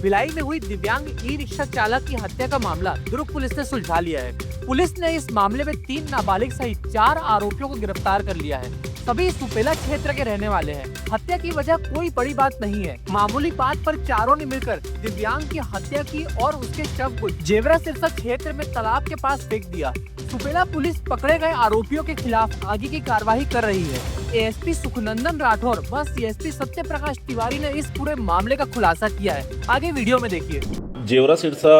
भिलाई में हुई दिव्यांग ई रिक्शा चालक की हत्या का मामला दुर्ग पुलिस ने सुलझा लिया है। पुलिस ने इस मामले में 3 नाबालिग सहित 4 आरोपियों को गिरफ्तार कर लिया है। सभी सुपेला क्षेत्र के रहने वाले हैं। हत्या की वजह कोई बड़ी बात नहीं है। मामूली बात पर चारों ने मिलकर दिव्यांग की हत्या की और उसके शव को जेवरा सिरसा क्षेत्र में तालाब के पास फेंक दिया। सुपेला पुलिस पकड़े गए आरोपियों के खिलाफ आगे की कार्रवाई कर रही है। एएसपी सुखनंदन राठौर व सीएसपी सत्य प्रकाश तिवारी ने इस पूरे मामले का खुलासा किया है। आगे वीडियो में देखिए। जेवरा सिरसा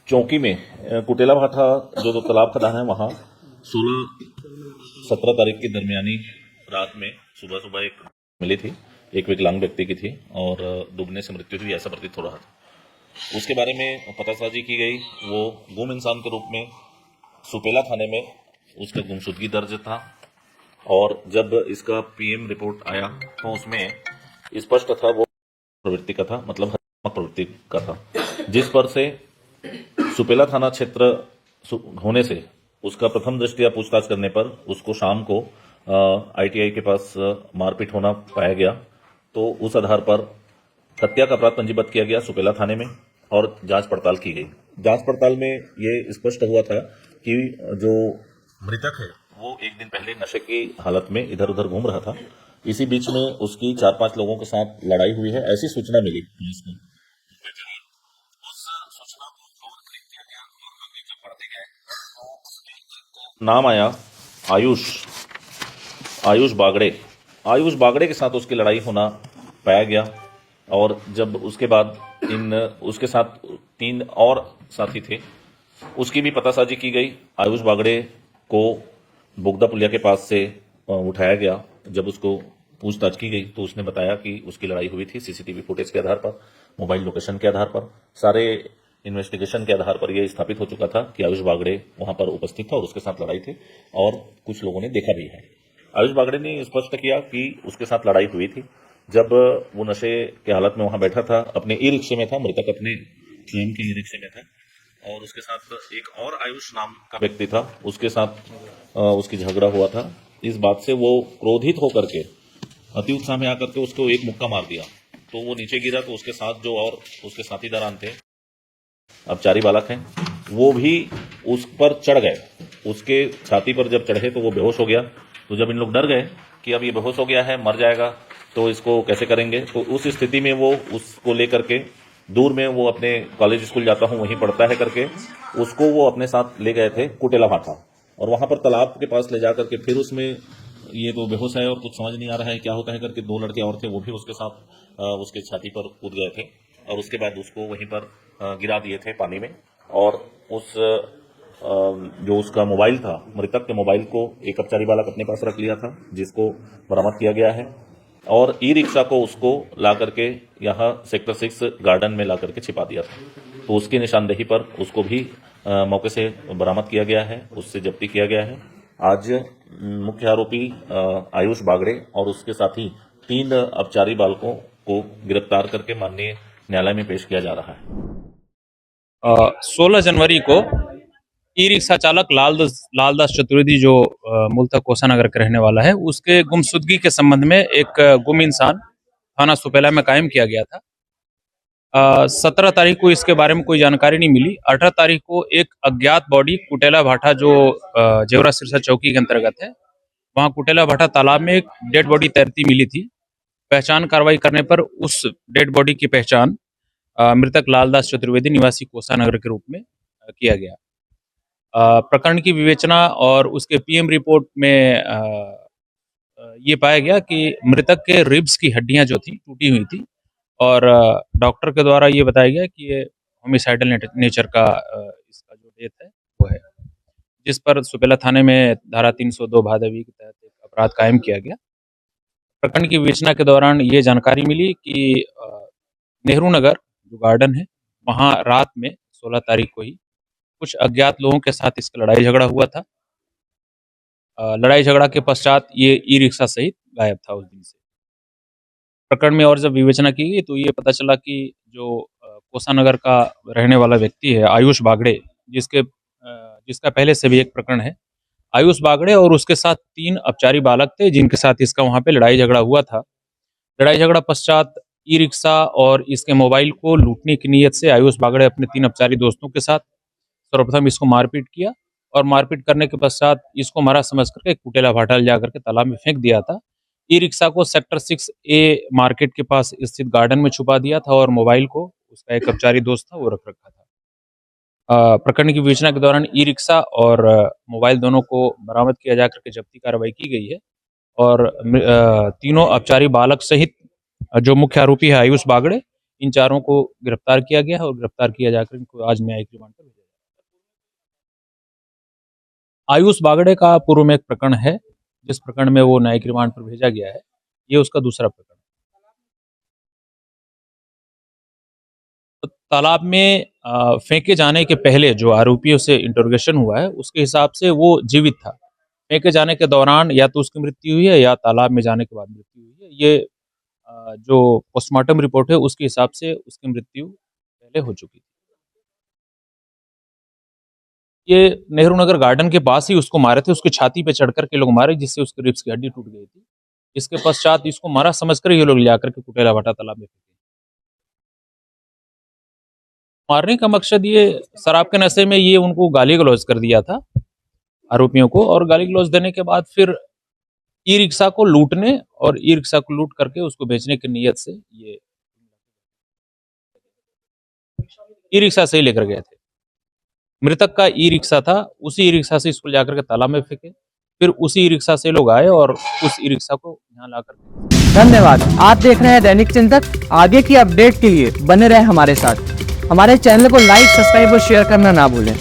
चौकी में कुटेला भाठा जो तालाब खदान है वहाँ 16-17 तारीख की दरमियानी रात में सुबह एक मिली थी, एक विकलांग व्यक्ति की थी और डूबने से मृत्यु हुई ऐसा प्रतीत हो रहा था। उसके बारे में पतासाजी की गई। वो गुम इंसान के रूप में सुपेला थाने में उसका गुमशुदगी दर्ज था और जब इसका पीएम रिपोर्ट आया तो उसमें स्पष्ट था वो प्रवृत्ति का था, मतलब हत्यात्मक प्रवृत्ति का था, जिस पर से सुपेला थाना क्षेत्र होने से उसका प्रथम दृष्टया पूछताछ करने पर उसको शाम को आईटीआई के पास मारपीट होना पाया गया। तो उस आधार पर हत्या का अपराध पंजीबद्ध किया गया सुपेला थाने में और जांच पड़ताल की गई। जांच पड़ताल में ये स्पष्ट हुआ था कि जो मृतक है वो एक दिन पहले नशे की हालत में इधर उधर घूम रहा था। इसी बीच में उसकी 4-5 लोगों के साथ लड़ाई हुई है, ऐसी सूचना मिली पुलिस को। उस सूचना को कलेक्ट किया गया और आगे जब बढ़ते गए तो उसमें एक नाम आया आयुष बागड़े के साथ उसकी लड़ाई होना पाया गया। और जब उसके बाद उसके साथ 3 और साथी थे, उसकी भी पतासाजी की गई। आयुष बागड़े को बोगदा पुलिया के पास से उठाया गया। जब उसको पूछताछ की गई तो उसने बताया कि उसकी लड़ाई हुई थी। सीसीटीवी फुटेज के आधार पर, मोबाइल लोकेशन के आधार पर, सारे इन्वेस्टिगेशन के आधार पर यह स्थापित हो चुका था कि आयुष बागड़े वहां पर उपस्थित था और उसके साथ लड़ाई थी और कुछ लोगों ने देखा भी है। आयुष बागड़े ने स्पष्ट किया कि उसके साथ लड़ाई हुई थी जब वो नशे की हालत में वहां बैठा था, अपने ई रिक्शे में था, मृतक अपने स्वयं के ई रिक्शे में था और उसके साथ एक और आयुष नाम का व्यक्ति था, उसके साथ उसकी झगड़ा हुआ था। इस बात से वो क्रोधित होकर के अति उत्साह में आकर के उसको एक मुक्का मार दिया तो वो नीचे गिरा। तो उसके साथ जो और उसके साथी दरान थे, अब 4 बालक हैं, वो भी उस पर चढ़ गए। उसके छाती पर जब चढ़े तो वो बेहोश हो गया। तो जब इन लोग डर गए कि अब ये बेहोश हो गया है, मर जाएगा, तो इसको कैसे करेंगे, तो उस स्थिति में वो उसको लेकर के दूर में वो अपने कॉलेज स्कूल जाता हूँ वहीं पढ़ता है करके उसको वो अपने साथ ले गए थे कुटेला भाठा और वहां पर तालाब के पास ले जाकर के फिर उसमें ये तो बेहोश है और कुछ समझ नहीं आ रहा है क्या होता है करके 2 लड़के और थे, वो भी उसके साथ उसके छाती पर कूद गए थे और उसके बाद उसको वहीं पर गिरा दिए थे पानी में। और उस जो उसका मोबाइल था, मृतक के मोबाइल को एक अपचारी बालक अपने पास रख लिया था, जिसको बरामद किया गया है और ई रिक्शा को उसको ला करके यहाँ सेक्टर 6 गार्डन में ला करके छिपा दिया था। तो उसकी निशानदेही पर उसको भी मौके से बरामद किया गया है, उससे जब्ती किया गया है। आज मुख्य आरोपी आयुष बागड़े और उसके साथी 3 अपचारी बालकों को गिरफ्तार करके माननीय न्यायालय में पेश किया जा रहा है। 16 जनवरी को ई रिक्शा चालक लालदास चतुर्वेदी जो मूलतः कोसानगर का रहने वाला है, उसके गुमशुदगी के संबंध में एक गुम इंसान थाना सुपेला में कायम किया गया था। 17 तारीख को इसके बारे में कोई जानकारी नहीं मिली। 18 तारीख को एक अज्ञात बॉडी कुटेला भाठा जो जेवरा सिरसा चौकी के अंतर्गत है, वहां कुटेला भाठा तालाब में एक डेड बॉडी तैरती मिली थी। पहचान कार्रवाई करने पर उस डेड बॉडी की पहचान मृतक लालदास चतुर्वेदी निवासी कोसानगर के रूप में किया गया। प्रकरण की विवेचना और उसके पीएम रिपोर्ट में ये पाया गया कि मृतक के रिब्स की हड्डियां जो थी टूटी हुई थी और डॉक्टर के द्वारा ये बताया गया कि ये होमिसाइडल नेचर का इसका जो डेथ है वो है, जिस पर सुपेला थाने में धारा 302 भादवी के तहत एक अपराध कायम किया गया। प्रकरण की विवेचना के दौरान ये जानकारी मिली कि नेहरू नगर जो गार्डन है वहाँ रात में 16 तारीख को ही कुछ अज्ञात लोगों के साथ इसका लड़ाई झगड़ा हुआ था। लड़ाई झगड़ा के पश्चात ये ई रिक्शा सहित गायब था उस दिन से। प्रकरण में और जब विवेचना की गई तो ये पता चला कि जो कोसानगर का रहने वाला व्यक्ति है आयुष बागड़े, जिसका पहले से भी एक प्रकरण है, आयुष बागड़े और उसके साथ 3 अपचारी बालक थे जिनके साथ इसका वहां पे लड़ाई झगड़ा हुआ था। लड़ाई झगड़ा पश्चात ई रिक्शा और इसके मोबाइल को लूटने की नीयत से आयुष बागड़े अपने 3 अपचारी दोस्तों के साथ सर्वप्रथम इसको मारपीट किया और मारपीट करने के पश्चात इसको मरा समझ करके कुटेला भाटा ले जाकर के तालाब में फेंक दिया था। ई रिक्शा को सेक्टर 6A मार्केट के पास स्थित गार्डन में छुपा दिया था और मोबाइल को उसका एक अपचारी दोस्त था वो रख रखा था। प्रकरण की विवेचना के दौरान ई रिक्शा और मोबाइल दोनों को बरामद किया जाकर के जब्ती कार्रवाई की गई है और तीनों अपचारी बालक सहित जो मुख्य आरोपी है आयुष बागड़े, इन चारों को गिरफ्तार किया गया है और गिरफ्तार किया जाकर इनको आज न्यायिक रिमांड पर भेजा जाएगा। आयुष बागड़े का पूर्व में एक प्रकरण है, जिस प्रकरण में वो न्यायिक रिमांड पर भेजा गया है, ये उसका दूसरा प्रकरण है। तो तालाब में फेंके जाने के पहले जो आरोपियों से इंटरोगेशन हुआ है, उसके हिसाब से वो जीवित था। फेंके जाने के दौरान या तो उसकी मृत्यु हुई है या तालाब में जाने के बाद मृत्यु हुई है। ये जो पोस्टमार्टम रिपोर्ट है उसके हिसाब से उसकी मृत्यु पहले हो चुकी थी। ये नेहरू नगर गार्डन के पास ही उसको मारे थे, उसकी छाती पे चढ़कर के लोग मारे, जिससे उसके रिब्स की हड्डी टूट गई थी। इसके पश्चात इसको मारा समझकर ये लोग ले जाकर के कुटेला भाटा तालाब में फेंके। मारने का मकसद ये शराब के नशे में ये उनको गाली गलौज कर दिया था आरोपियों को, और गाली गलौज देने के बाद फिर ई रिक्शा को लूटने और ई रिक्शा को लूट करके उसको बेचने की नीयत से ये ई रिक्शा से ही लेकर गए थे। मृतक का ई रिक्शा था, उसी ई रिक्शा से इसको जाकर के तालाब में फेंके, फिर उसी ई रिक्शा से लोग आए और उस ई रिक्शा को यहाँ ला कर। धन्यवाद। आप देख रहे हैं दैनिक चिंतक। आगे की अपडेट के लिए बने रहे हमारे साथ। हमारे चैनल को लाइक, सब्सक्राइब और शेयर करना ना भूलें।